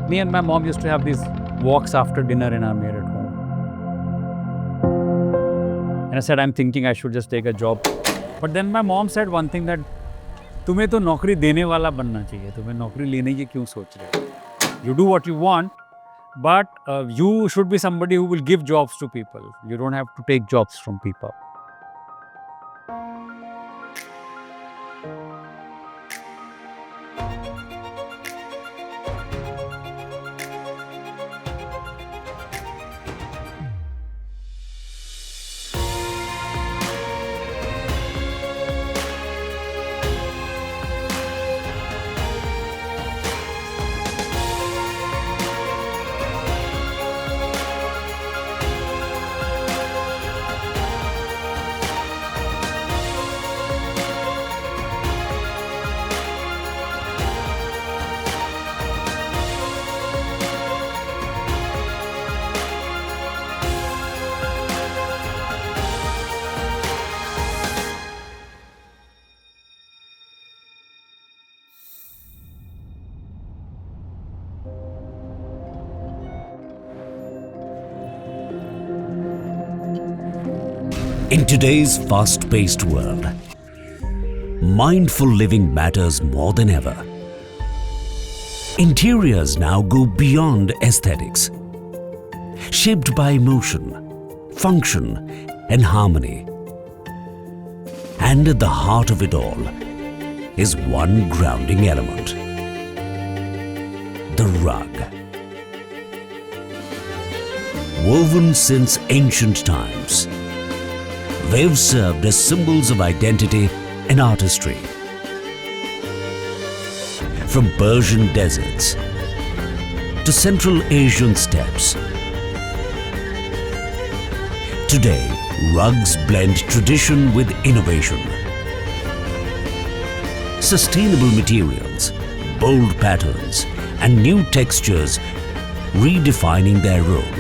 Me and my mom used to have these walks after dinner in our Meerut home. And I said, I'm thinking I should just take a job. But then my mom said one thing that तुम्हें तो नौकरी देने वाला बनना चाहिए, तुम्हें नौकरी लेने की क्यों सोच रहे हो? You do what you want, but you should be somebody who will give jobs to people. You don't have to take jobs from people. In today's fast-paced world, mindful living matters more than ever. Interiors now go beyond aesthetics, shaped by emotion, function, and harmony. And at the heart of it all is one grounding element: the rug. Woven since ancient times, they've served as symbols of identity and artistry. From Persian deserts to Central Asian steppes, today rugs blend tradition with innovation. Sustainable materials, bold patterns, and new textures redefining their role.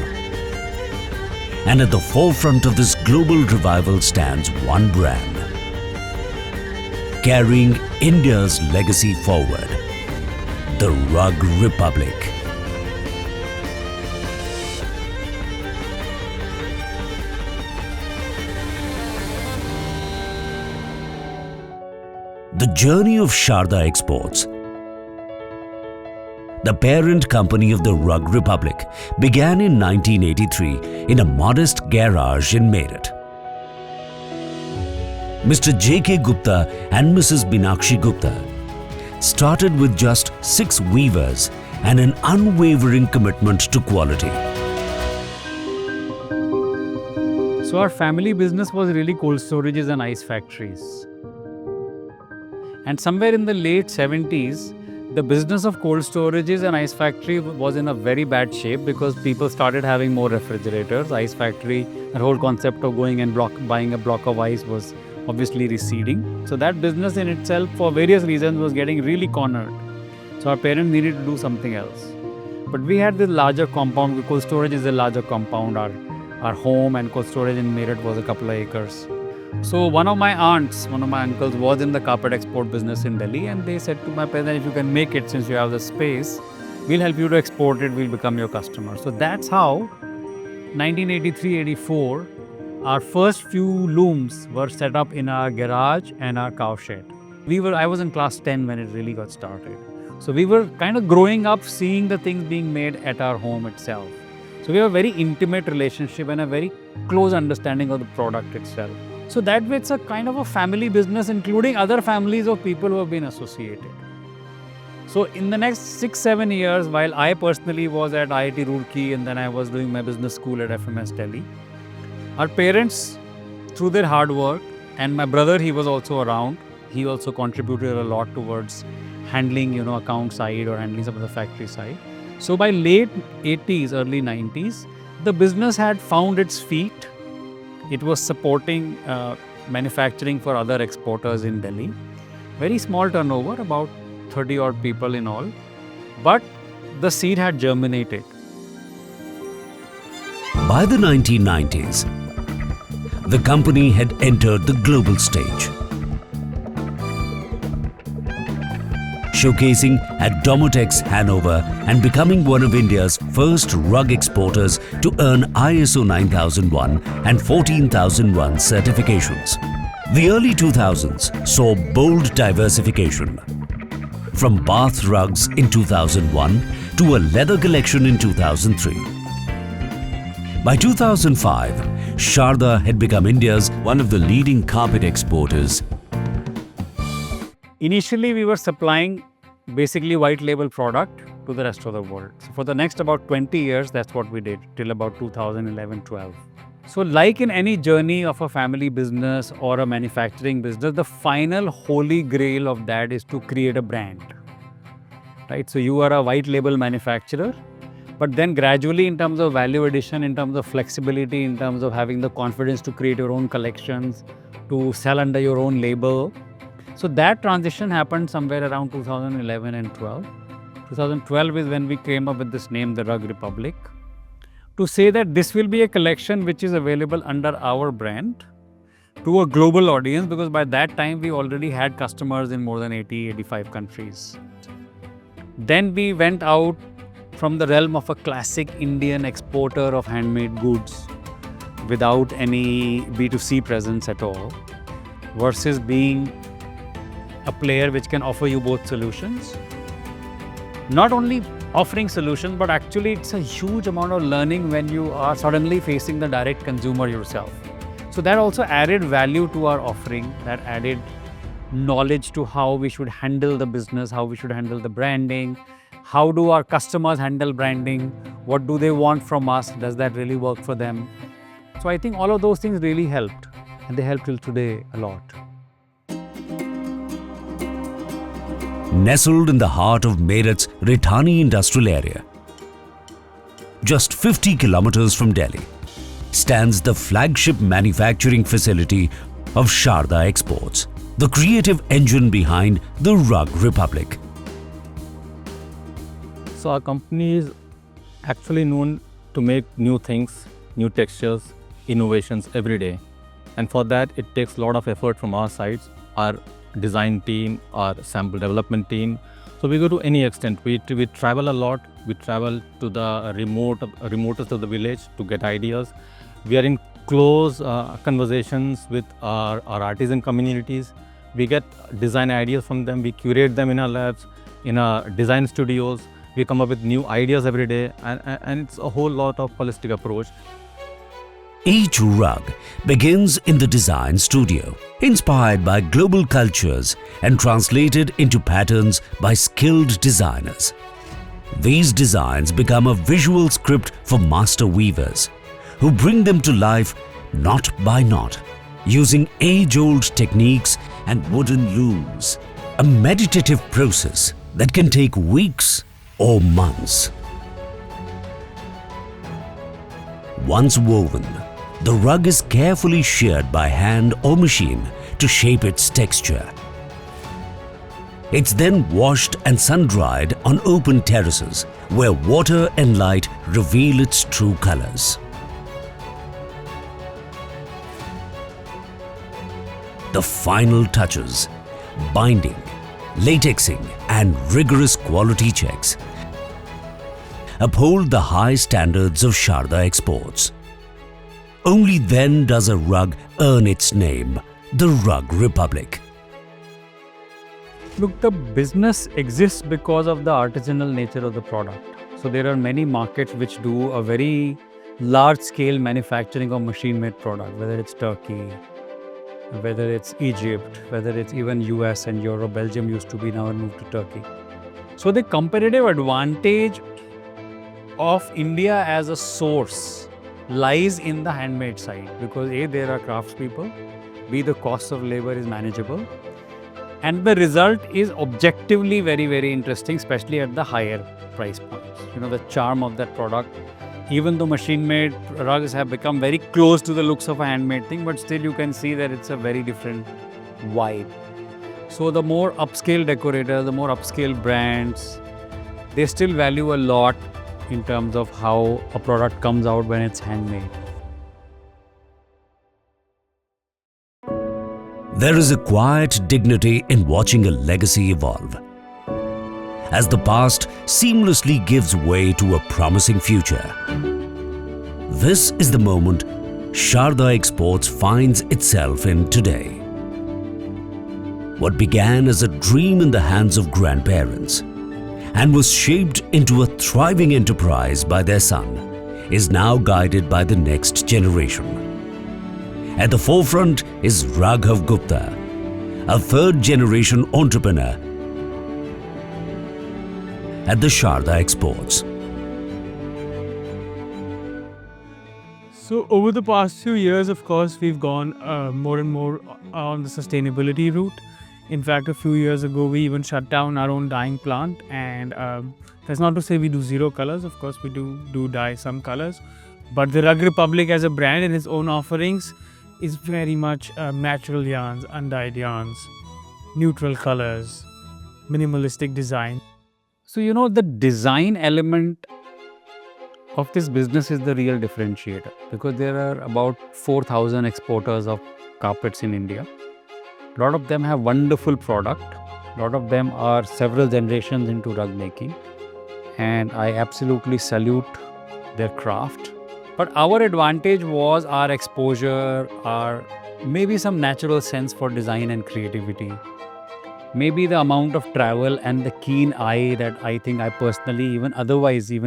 And at the forefront of this global revival stands one brand, carrying India's legacy forward: the Rug Republic. The journey of Sharda Exports, the parent company of the Rug Republic, began in 1983 in a modest garage in Meerut. Mr. J.K. Gupta and Mrs. Binakshi Gupta started with just 6 weavers and an unwavering commitment to quality. So our family business was really cold storages and ice factories. And somewhere in the late 70s, the business of cold storages and ice factory was in a very bad shape because people started having more refrigerators. Ice factory, the whole concept of going and buying a block of ice was obviously receding. So that business in itself, for various reasons, was getting really cornered. So our parents needed to do something else. But we had this larger compound. Cold storage is a larger compound. Our home and cold storage in Meerut was a couple of acres. So one of my aunts, one of my uncles was in the carpet export business in Delhi, and they said to my parents, if you can make it, since you have the space, we'll help you to export it, we'll become your customer. So that's how 1983-84, our first few looms were set up in our garage and our cow shed. I was in class 10 when it really got started. So we were kind of growing up seeing the things being made at our home itself. So we have a very intimate relationship and a very close understanding of the product itself. So that way it's a kind of a family business, including other families of people who have been associated. So in the next 6-7 years, while I personally was at IIT Roorkee and then I was doing my business school at FMS Delhi, our parents, through their hard work, and my brother, he was also around, he also contributed a lot towards handling, account side or handling some of the factory side. So by late 80s, early 90s, the business had found its feet. It was supporting manufacturing for other exporters in Delhi. Very small turnover, about 30 odd people in all. But the seed had germinated. By the 1990s, the company had entered the global stage. showcasing at Domotex, Hanover, and becoming one of India's first rug exporters to earn ISO 9001 and 14001 certifications. The early 2000s saw bold diversification. From bath rugs in 2001 to a leather collection in 2003. By 2005, Sharda had become India's one of the leading carpet exporters. Initially, we were supplying basically white label product to the rest of the world. So for the next about 20 years, that's what we did till about 2011-12. So like in any journey of a family business or a manufacturing business, the final holy grail of that is to create a brand, right? So you are a white label manufacturer, but then gradually in terms of value addition, in terms of flexibility, in terms of having the confidence to create your own collections, to sell under your own label. So that transition happened somewhere around 2011 and 12. 2012 is when we came up with this name, the Rug Republic, to say that this will be a collection which is available under our brand to a global audience, because by that time we already had customers in more than 85 countries. Then we went out from the realm of a classic Indian exporter of handmade goods without any B2C presence at all, versus being a player which can offer you both solutions. Not only offering solutions, but actually it's a huge amount of learning when you are suddenly facing the direct consumer yourself. So that also added value to our offering, that added knowledge to how we should handle the business, how we should handle the branding, how do our customers handle branding, what do they want from us, does that really work for them? So I think all of those things really helped, and they help till today a lot. Nestled in the heart of Meerut's Rethani industrial area, just 50 kilometers from Delhi, stands the flagship manufacturing facility of Sharda Exports, the creative engine behind the Rug Republic. So our company is actually known to make new things, new textures, innovations every day. And for that, it takes a lot of effort from our sides, our design team, our sample development team. So we go to any extent. We travel a lot. We travel to the remotest of the village to get ideas. We are in close conversations with our artisan communities. We get design ideas from them. We curate them in our labs, in our design studios. We come up with new ideas every day, and it's a whole lot of holistic approach. Each rug begins in the design studio, inspired by global cultures and translated into patterns by skilled designers. These designs become a visual script for master weavers, who bring them to life knot by knot, using age-old techniques and wooden looms, a meditative process that can take weeks or months. Once woven, the rug is carefully sheared by hand or machine to shape its texture. It's then washed and sun-dried on open terraces where water and light reveal its true colors. The final touches, binding, latexing and rigorous quality checks uphold the high standards of Sharda Exports. Only then does a rug earn its name, the Rug Republic. Look, the business exists because of the artisanal nature of the product. So there are many markets which do a very large-scale manufacturing of machine-made product, whether it's Turkey, whether it's Egypt, whether it's even US and Europe. Belgium used to be, now moved to Turkey. So the competitive advantage of India as a source lies in the handmade side, because A, there are craftspeople, B, the cost of labor is manageable, and the result is objectively very, very interesting, especially at the higher price points. You know, the charm of that product, even though machine-made rugs have become very close to the looks of a handmade thing, but still you can see that it's a very different vibe. So the more upscale decorators, the more upscale brands, they still value a lot in terms of how a product comes out when it's handmade. There is a quiet dignity in watching a legacy evolve. as the past seamlessly gives way to a promising future. This is the moment Sharda Exports finds itself in today. What began as a dream in the hands of grandparents and was shaped into a thriving enterprise by their son is now guided by the next generation. At the forefront is Raghav Gupta, a third-generation entrepreneur at the Sharda Exports. So over the past few years, of course, we've gone more and more on the sustainability route. In fact, a few years ago, we even shut down our own dyeing plant. And that's not to say we do zero colors. Of course, we do dye some colors. But the Rug Republic as a brand and its own offerings is very much natural yarns, undyed yarns, neutral colors, minimalistic design. So, the design element of this business is the real differentiator, because there are about 4,000 exporters of carpets in India. A lot of them have wonderful product. A lot of them are several generations into rug making. And I absolutely salute their craft. But our advantage was our exposure, our maybe some natural sense for design and creativity. Maybe the amount of travel and the keen eye that I think I personally, even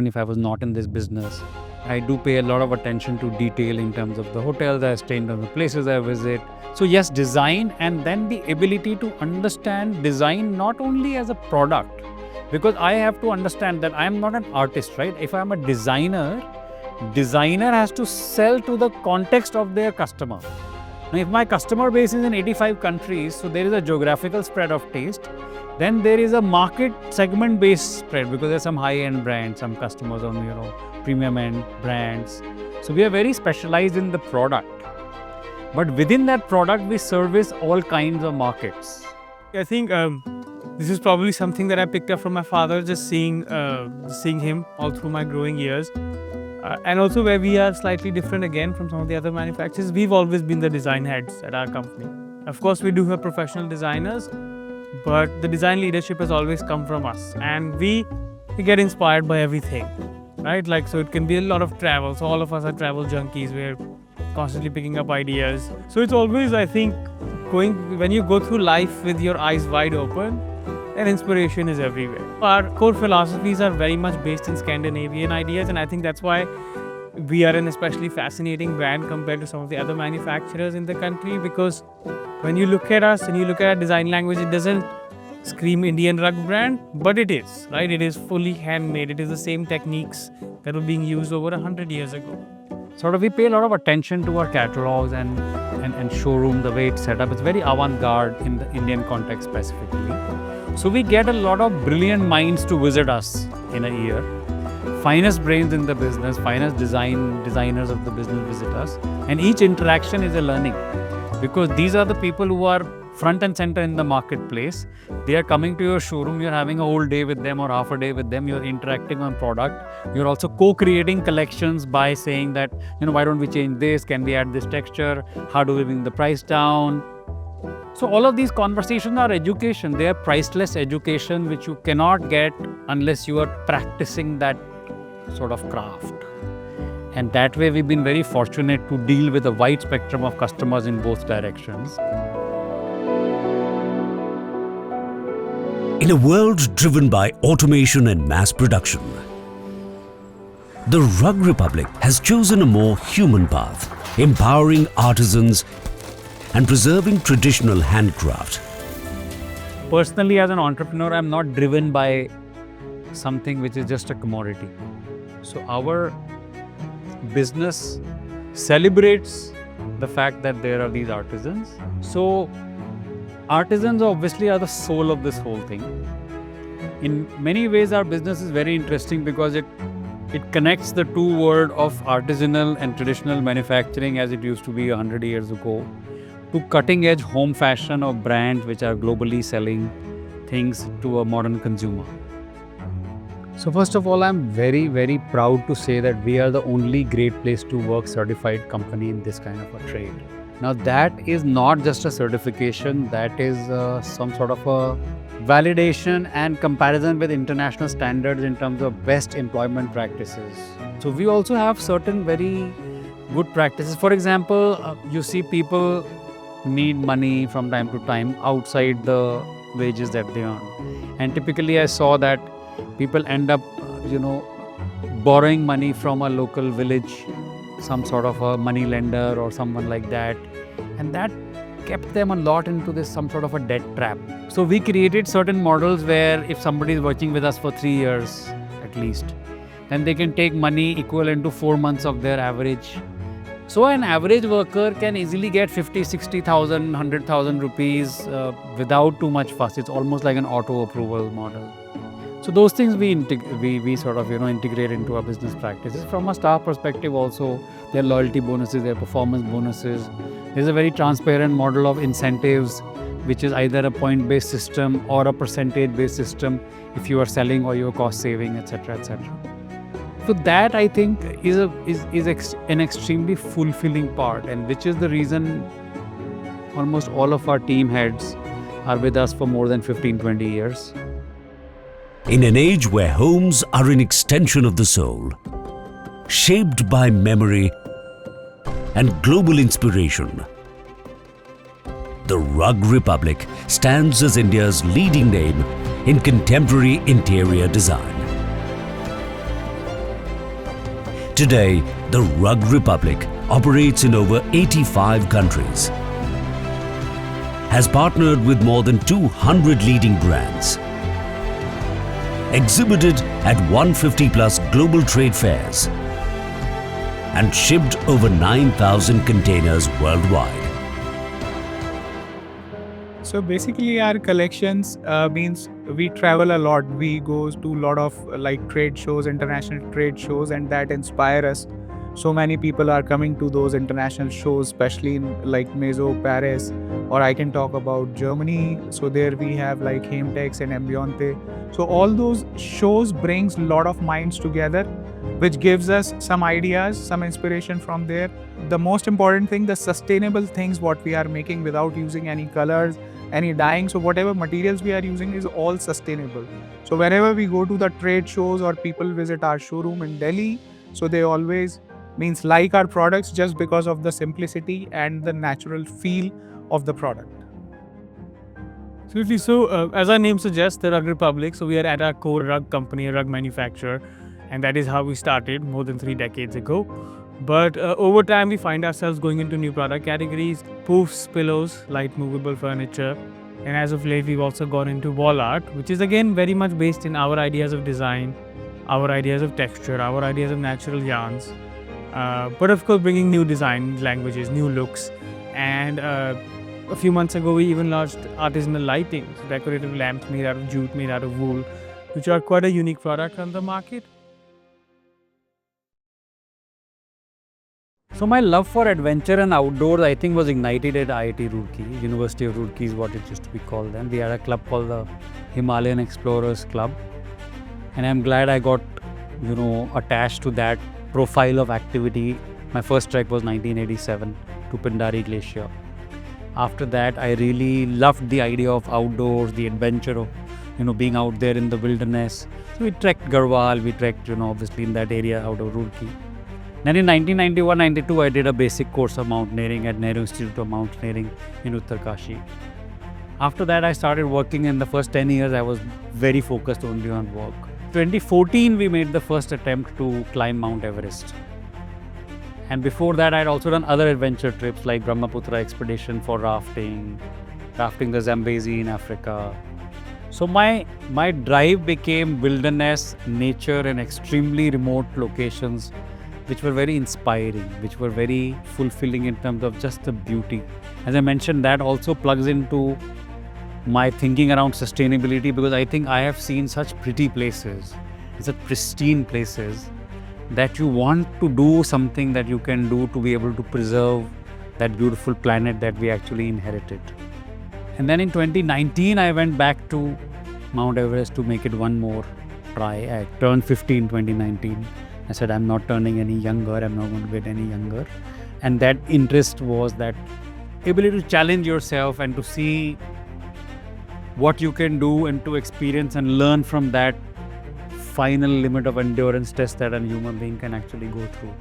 if I was not in this business, I do pay a lot of attention to detail in terms of the hotels I stay in, the places I visit. So yes, design, and then the ability to understand design not only as a product, because I have to understand that I am not an artist, right? If I am a designer has to sell to the context of their customer. Now, if my customer base is in 85 countries, so there is a geographical spread of taste, then there is a market segment based spread, because there's some high-end brands, some customers on, premium end brands. So we are very specialized in the product. But within that product, we service all kinds of markets. I think this is probably something that I picked up from my father, just seeing him all through my growing years. And also where we are slightly different again from some of the other manufacturers, we've always been the design heads at our company. Of course, we do have professional designers, but the design leadership has always come from us. And we get inspired by everything, right? So it can be a lot of travel. So all of us are travel junkies. We're constantly picking up ideas. So it's always, I think, when you go through life with your eyes wide open, and inspiration is everywhere. Our core philosophies are very much based in Scandinavian ideas, and I think that's why we are an especially fascinating brand compared to some of the other manufacturers in the country, because when you look at us and you look at our design language, it doesn't scream Indian rug brand, but it is, right? It is fully handmade. It is the same techniques that were being used over 100 years ago. We pay a lot of attention to our catalogs and showroom, the way it's set up. It's very avant-garde in the Indian context specifically. So we get a lot of brilliant minds to visit us in a year. Finest brains in the business, finest designers of the business visit us. And each interaction is a learning, because these are the people who are front and center in the marketplace. They are coming to your showroom, you're having a whole day with them or half a day with them, you're interacting on product. You're also co-creating collections by saying that, why don't we change this? Can we add this texture? How do we bring the price down? So all of these conversations are education. They are priceless education, which you cannot get unless you are practicing that sort of craft. And that way we've been very fortunate to deal with a wide spectrum of customers in both directions. In a world driven by automation and mass production, the Rug Republic has chosen a more human path, empowering artisans and preserving traditional handcraft. Personally, as an entrepreneur, I'm not driven by something which is just a commodity. So our business celebrates the fact that there are these artisans. So artisans obviously are the soul of this whole thing. In many ways, our business is very interesting because it connects the two worlds of artisanal and traditional manufacturing as it used to be 100 years ago, to cutting edge home fashion of brands which are globally selling things to a modern consumer. So first of all, I'm very, very proud to say that we are the only Great Place to Work certified company in this kind of a trade. Now that is not just a certification, that is some sort of a validation and comparison with international standards in terms of best employment practices. So we also have certain very good practices. For example, you see people need money from time to time outside the wages that they earn. And typically I saw that people end up, borrowing money from a local village, some sort of a money lender or someone like that. And that kept them a lot into this some sort of a debt trap. So we created certain models where if somebody is working with us for 3 years at least, then they can take money equivalent to 4 months of their average. So an average worker can easily get 50, 60,000, 100,000 rupees without too much fuss. It's almost like an auto approval model. So those things we sort of integrate into our business practices. From a staff perspective also, their loyalty bonuses, their performance bonuses. There's a very transparent model of incentives, which is either a point-based system or a percentage-based system if you are selling or you're cost saving, etc., etc. So that I think is an extremely fulfilling part, and which is the reason almost all of our team heads are with us for more than 15-20 years. In an age where homes are an extension of the soul, shaped by memory and global inspiration, the Rug Republic stands as India's leading name in contemporary interior design. Today, the Rug Republic operates in over 85 countries, has partnered with more than 200 leading brands, exhibited at 150 plus global trade fairs, and shipped over 9,000 containers worldwide. So basically our collections means we travel a lot. We go to a lot of trade shows, international trade shows, and that inspire us. So many people are coming to those international shows, especially in Meso, Paris, or I can talk about Germany. So there we have Hametex and Ambiente. So all those shows brings a lot of minds together, which gives us some ideas, some inspiration from there. The most important thing, the sustainable things what we are making without using any colors, any dyeing. So whatever materials we are using is all sustainable. So whenever we go to the trade shows or people visit our showroom in Delhi, so they always like our products just because of the simplicity and the natural feel of the product. Absolutely. So as our name suggests, the Rug Republic, so we are at our core rug company, a rug manufacturer, and that is how we started more than 3 decades ago. But over time, we find ourselves going into new product categories, poofs, pillows, light movable furniture. And as of late, we've also gone into wall art, which is again very much based in our ideas of design, our ideas of texture, our ideas of natural yarns. But of course, bringing new design languages, new looks. And a few months ago, we even launched artisanal lighting, so decorative lamps made out of jute, made out of wool, which are quite a unique product on the market. So my love for adventure and outdoors, I think, was ignited at IIT Roorkee. University of Roorkee is what it used to be called then. We had a club called the Himalayan Explorers Club. And I'm glad I got, attached to that profile of activity. My first trek was 1987 to Pindari Glacier. After that, I really loved the idea of outdoors, the adventure of, being out there in the wilderness. So we trekked Garhwal, we trekked, obviously in that area out of Roorkee. Then in 1991-92, I did a basic course of mountaineering at Nehru Institute of Mountaineering in Uttarkashi. After that, I started working. In the first 10 years, I was very focused only on work. 2014, we made the first attempt to climb Mount Everest. And before that, I had also done other adventure trips like Brahmaputra expedition for rafting the Zambezi in Africa. So my drive became wilderness, nature, and extremely remote locations, which were very inspiring, which were very fulfilling in terms of just the beauty. As I mentioned, that also plugs into my thinking around sustainability, because I think I have seen such pretty places, such pristine places, that you want to do something that you can do to be able to preserve that beautiful planet that we actually inherited. And then in 2019, I went back to Mount Everest to make it one more try. I turned 50 in 2019. I said, I'm not turning any younger, I'm not going to get any younger. And that interest was that ability to challenge yourself and to see what you can do and to experience and learn from that final limit of endurance test that a human being can actually go through.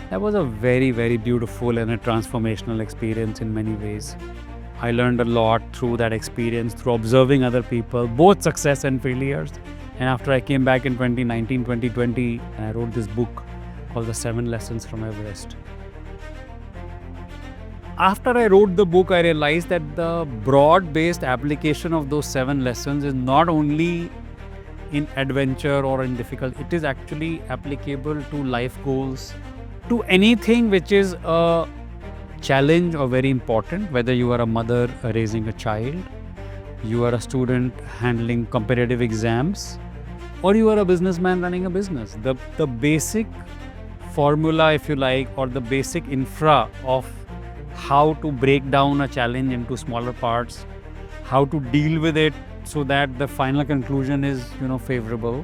That was a very, very beautiful and a transformational experience in many ways. I learned a lot through that experience, through observing other people, both success and failures. And after I came back in 2019, 2020, and I wrote this book called The 7 Lessons from Everest. After I wrote the book, I realized that the broad-based application of those 7 lessons is not only in adventure or in difficult, it is actually applicable to life goals, to anything which is a challenge or very important, whether you are a mother raising a child, you are a student handling competitive exams, or you are a businessman running a business. The basic formula, if you like, or the basic infra of how to break down a challenge into smaller parts, how to deal with it so that the final conclusion is, favorable.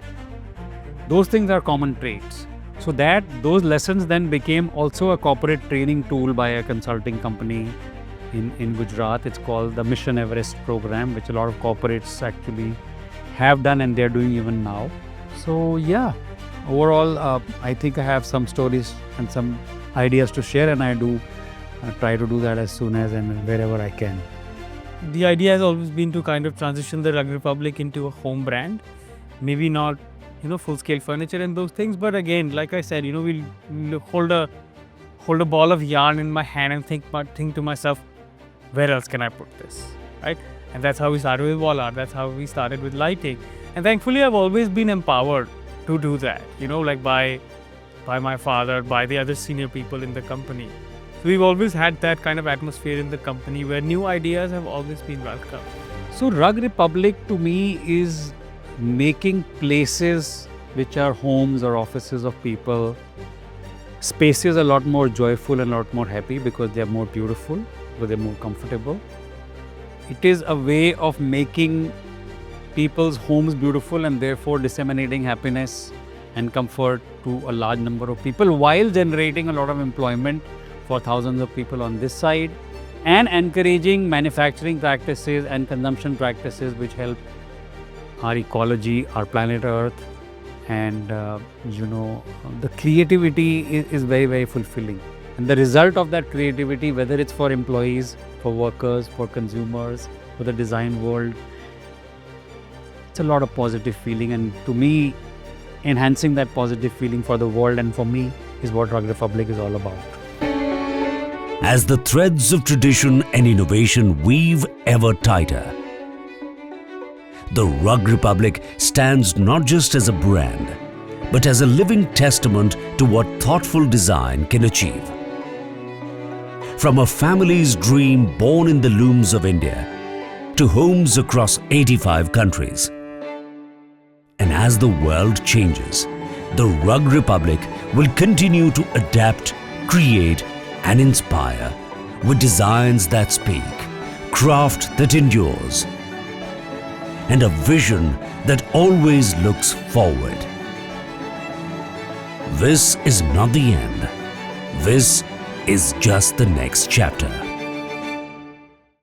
Those things are common traits. So that those lessons then became also a corporate training tool by a consulting company in Gujarat. It's called the Mission Everest program, which a lot of corporates actually have done and they're doing even now. So yeah, overall, I think I have some stories and some ideas to share, and I do try to do that as soon as and wherever I can. The idea has always been to kind of transition the Rug Republic into a home brand. Maybe not, full-scale furniture and those things, but again, like I said, we'll hold a ball of yarn in my hand and think to myself, where else can I put this, right? And that's how we started with wall art. That's how we started with lighting. And thankfully, I've always been empowered to do that, like by my father, by the other senior people in the company. So we've always had that kind of atmosphere in the company where new ideas have always been welcome. So Rug Republic to me is making places which are homes or offices of people, spaces a lot more joyful and a lot more happy because they are more beautiful, because they're more comfortable. It is a way of making people's homes beautiful and therefore disseminating happiness and comfort to a large number of people while generating a lot of employment for thousands of people on this side and encouraging manufacturing practices and consumption practices which help our ecology, our planet Earth, and the creativity is very, very fulfilling. And the result of that creativity, whether it's for employees, for workers, for consumers, for the design world, it's a lot of positive feeling. And to me, enhancing that positive feeling for the world and for me is what Rug Republic is all about. As the threads of tradition and innovation weave ever tighter, the Rug Republic stands not just as a brand, but as a living testament to what thoughtful design can achieve. From a family's dream born in the looms of India to homes across 85 countries. And as the world changes, the Rug Republic will continue to adapt, create, and inspire with designs that speak, craft that endures, and a vision that always looks forward. This is not the end. This is just the next chapter.